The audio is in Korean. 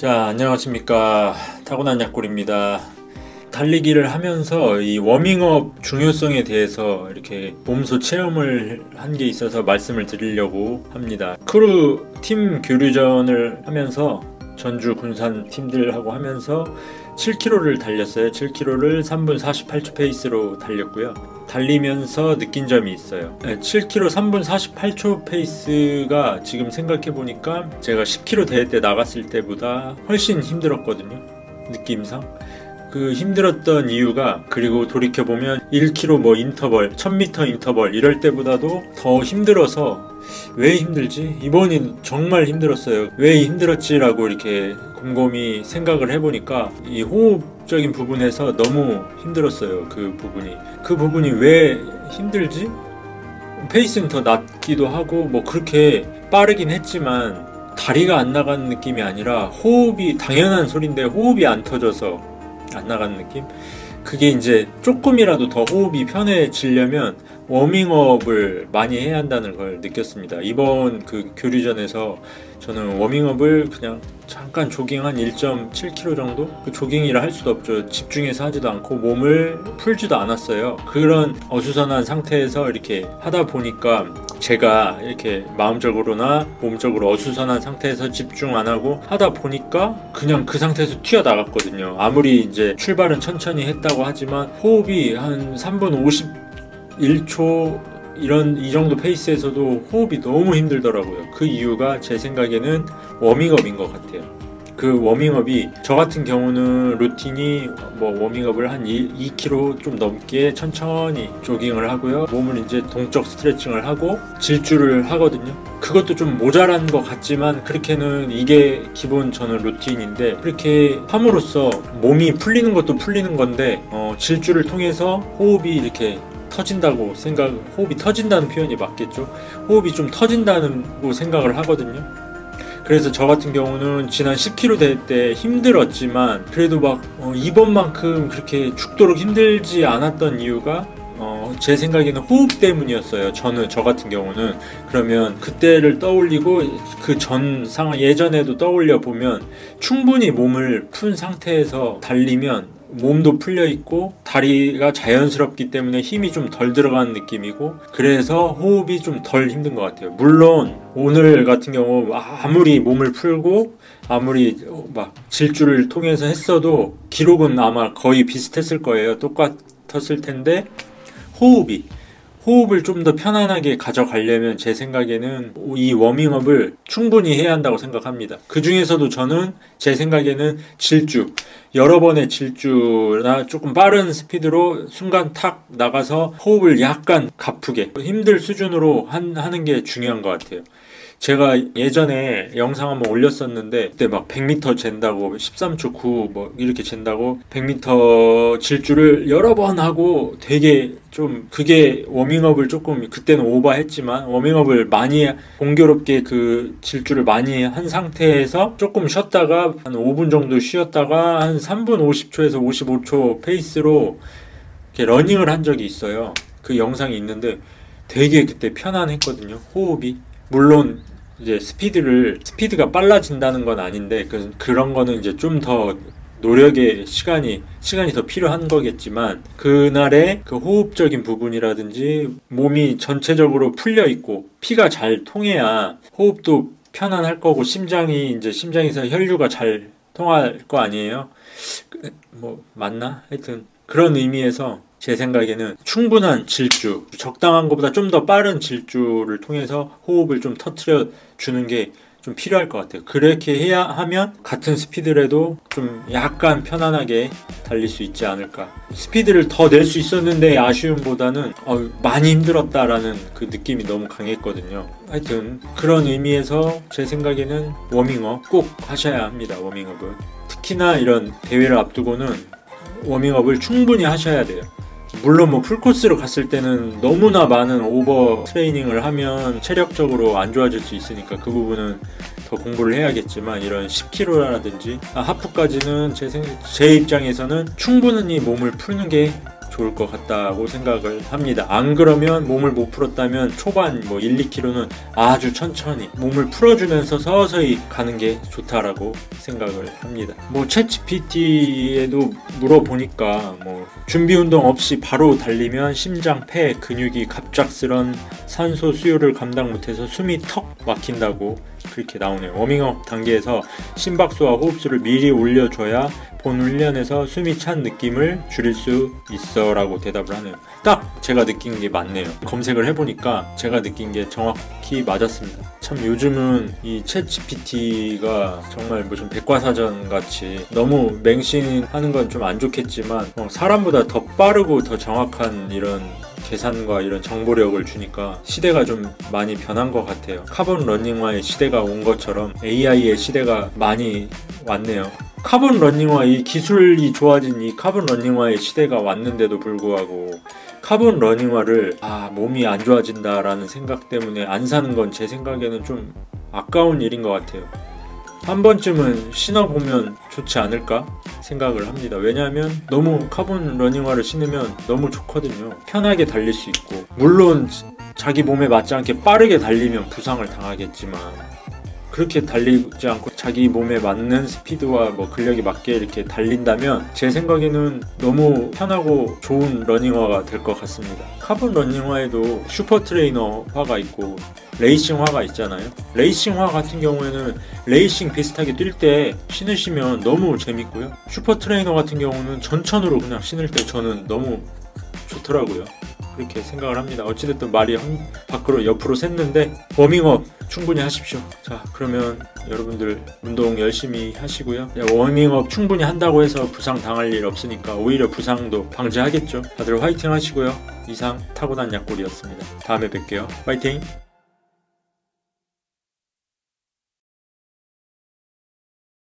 자, 안녕하십니까. 타고난 약골입니다. 달리기를 하면서 이 워밍업 중요성에 대해서 이렇게 몸소 체험을 한 게 있어서 말씀을 드리려고 합니다. 크루 팀 교류전을 하면서 전주 군산 팀들하고 하면서 7km를 달렸어요. 7km를 3분 48초 페이스로 달렸고요. 달리면서 느낀 점이 있어요. 7km 3분 48초 페이스가 지금 생각해보니까 제가 10km 대회 때 나갔을 때보다 훨씬 힘들었거든요. 느낌상. 그 힘들었던 이유가, 그리고 돌이켜보면 1km 뭐 인터벌, 1000m 인터벌 이럴 때보다도 더 힘들어서 왜 힘들지? 이번이 정말 힘들었어요. 왜 힘들었지라고 이렇게 곰곰이 생각을 해보니까 이 호흡적인 부분에서 너무 힘들었어요. 그 부분이 왜 힘들지? 페이스는 더 낮기도 하고 뭐 그렇게 빠르긴 했지만 다리가 안 나가는 느낌이 아니라 호흡이, 당연한 소린데 호흡이 안 터져서 안 나가는 느낌? 그게 이제 조금이라도 더 호흡이 편해지려면 워밍업을 많이 해야 한다는 걸 느꼈습니다. 이번 그 교류전에서 저는 워밍업을 그냥 잠깐 조깅 한 1.7km 정도? 그 조깅이라 할 수도 없죠. 집중해서 하지도 않고 몸을 풀지도 않았어요. 그런 어수선한 상태에서 이렇게 하다 보니까 제가 이렇게 마음적으로나 몸적으로 어수선한 상태에서 집중 안 하고 하다 보니까 그냥 그 상태에서 튀어나갔거든요. 아무리 이제 출발은 천천히 했다고 하지만 호흡이 한 3분 51초 이 정도 페이스에서도 호흡이 너무 힘들더라고요. 그 이유가 제 생각에는 워밍업인 것 같아요. 그 워밍업이, 저 같은 경우는 루틴이 뭐 워밍업을 한 2km 좀 넘게 천천히 조깅을 하고요. 몸을 이제 동적 스트레칭을 하고 질주를 하거든요. 그것도 좀 모자란 것 같지만 그렇게는, 이게 기본 저는 루틴인데, 그렇게 함으로써 몸이 풀리는 것도 풀리는 건데 질주를 통해서 호흡이 이렇게 터진다고 호흡이 터진다는 표현이 맞겠죠? 호흡이 좀 터진다고 생각을 하거든요. 그래서 저 같은 경우는 지난 10km 대회 때 힘들었지만 그래도 막 이번만큼 그렇게 죽도록 힘들지 않았던 이유가 제 생각에는 호흡 때문이었어요. 저 같은 경우는. 그러면 그때를 떠올리고 그 전 상황, 예전에도 떠올려 보면 충분히 몸을 푼 상태에서 달리면 몸도 풀려있고 다리가 자연스럽기 때문에 힘이 좀 덜 들어가는 느낌이고, 그래서 호흡이 좀 덜 힘든 것 같아요. 물론 오늘 같은 경우 아무리 몸을 풀고 아무리 막 질주를 통해서 했어도 기록은 아마 거의 비슷했을 거예요. 똑같았을 텐데 호흡을 좀 더 편안하게 가져가려면 제 생각에는 이 워밍업을 충분히 해야 한다고 생각합니다. 그 중에서도 저는 제 생각에는 여러 번의 질주나 조금 빠른 스피드로 순간 탁 나가서 호흡을 약간 가쁘게, 힘들 수준으로 하는 게 중요한 것 같아요. 제가 예전에 영상 한번 올렸었는데 그때 막 100m 잰다고 13초 9 뭐 이렇게 잰다고 100m 질주를 여러 번 하고, 되게 좀 그게 워밍업을 조금 그때는 오버했지만 워밍업을 많이 공교롭게 그 질주를 많이 한 상태에서 조금 쉬었다가 한 5분 정도 쉬었다가 한 3분 50초에서 55초 페이스로 이렇게 러닝을 한 적이 있어요. 그 영상이 있는데 되게 그때 편안했거든요. 호흡이. 물론 이제 스피드가 빨라진다는 건 아닌데 그런 거는 이제 좀 더 노력의 시간이 더 필요한 거겠지만, 그날의 그 호흡적인 부분이라든지 몸이 전체적으로 풀려 있고 피가 잘 통해야 호흡도 편안할 거고, 심장에서 혈류가 잘 통할 거 아니에요? 뭐 맞나? 하여튼 그런 의미에서 제 생각에는 충분한 질주, 적당한 것보다 좀 더 빠른 질주를 통해서 호흡을 좀 터트려 주는 게 좀 필요할 것 같아요. 그렇게 해야 하면 같은 스피드라도 좀 약간 편안하게 달릴 수 있지 않을까. 스피드를 더 낼 수 있었는데 아쉬움보다는 많이 힘들었다라는 그 느낌이 너무 강했거든요. 하여튼 그런 의미에서 제 생각에는 워밍업 꼭 하셔야 합니다. 워밍업은 특히나 이런 대회를 앞두고는 워밍업을 충분히 하셔야 돼요. 물론 뭐 풀코스로 갔을 때는 너무나 많은 오버 트레이닝을 하면 체력적으로 안 좋아질 수 있으니까 그 부분은 더 공부를 해야겠지만, 이런 10km라든지 하프까지는 제 입장에서는 충분히 몸을 푸는 게 좋을 것 같다고 생각을 합니다. 안 그러면 몸을 못 풀었다면 초반 뭐 1, 2km는 아주 천천히 몸을 풀어주면서 서서히 가는 게 좋다라고 생각을 합니다. 뭐 챗GPT에도 물어보니까 뭐 준비 운동 없이 바로 달리면 심장, 폐, 근육이 갑작스런 산소 수요를 감당 못해서 숨이 턱 막힌다고 그렇게 나오네요. 워밍업 단계에서 심박수와 호흡수를 미리 올려줘야 본 훈련에서 숨이 찬 느낌을 줄일 수 있어 라고 대답을 하네요. 딱 제가 느낀 게 맞네요. 검색을 해보니까 제가 느낀 게 정확히 맞았습니다. 참 요즘은 이 챗GPT가 정말 무슨 백과사전 같이 너무 맹신하는 건 좀 안 좋겠지만 사람보다 더 빠르고 더 정확한 이런 계산과 이런 정보력을 주니까 시대가 좀 많이 변한 것 같아요. 카본 러닝화의 시대가 온 것처럼 AI의 시대가 많이 왔네요. 카본 러닝화, 이 기술이 좋아진 이 카본 러닝화의 시대가 왔는데도 불구하고 카본 러닝화를 몸이 안 좋아진다라는 생각 때문에 안 사는 건 제 생각에는 좀 아까운 일인 것 같아요. 한 번쯤은 신어보면 좋지 않을까 생각을 합니다. 왜냐하면 너무 카본 러닝화를 신으면 너무 좋거든요. 편하게 달릴 수 있고, 물론 자기 몸에 맞지 않게 빠르게 달리면 부상을 당하겠지만 그렇게 달리지 않고 자기 몸에 맞는 스피드와 뭐 근력에 맞게 이렇게 달린다면 제 생각에는 너무 편하고 좋은 러닝화가 될 것 같습니다. 카본 러닝화에도 슈퍼 트레이너화가 있고 레이싱화가 있잖아요. 레이싱화 같은 경우에는 레이싱 비슷하게 뛸 때 신으시면 너무 재밌고요. 슈퍼 트레이너 같은 경우는 전천후로 그냥 신을 때 저는 너무 좋더라고요. 그렇게 생각을 합니다. 어찌됐든 말이 밖으로 옆으로 샜는데 워밍업 충분히 하십시오. 자, 그러면 여러분들 운동 열심히 하시고요. 워밍업 충분히 한다고 해서 부상 당할 일 없으니까 오히려 부상도 방지하겠죠. 다들 화이팅 하시고요. 이상 타고난 약골이었습니다. 다음에 뵐게요. 화이팅!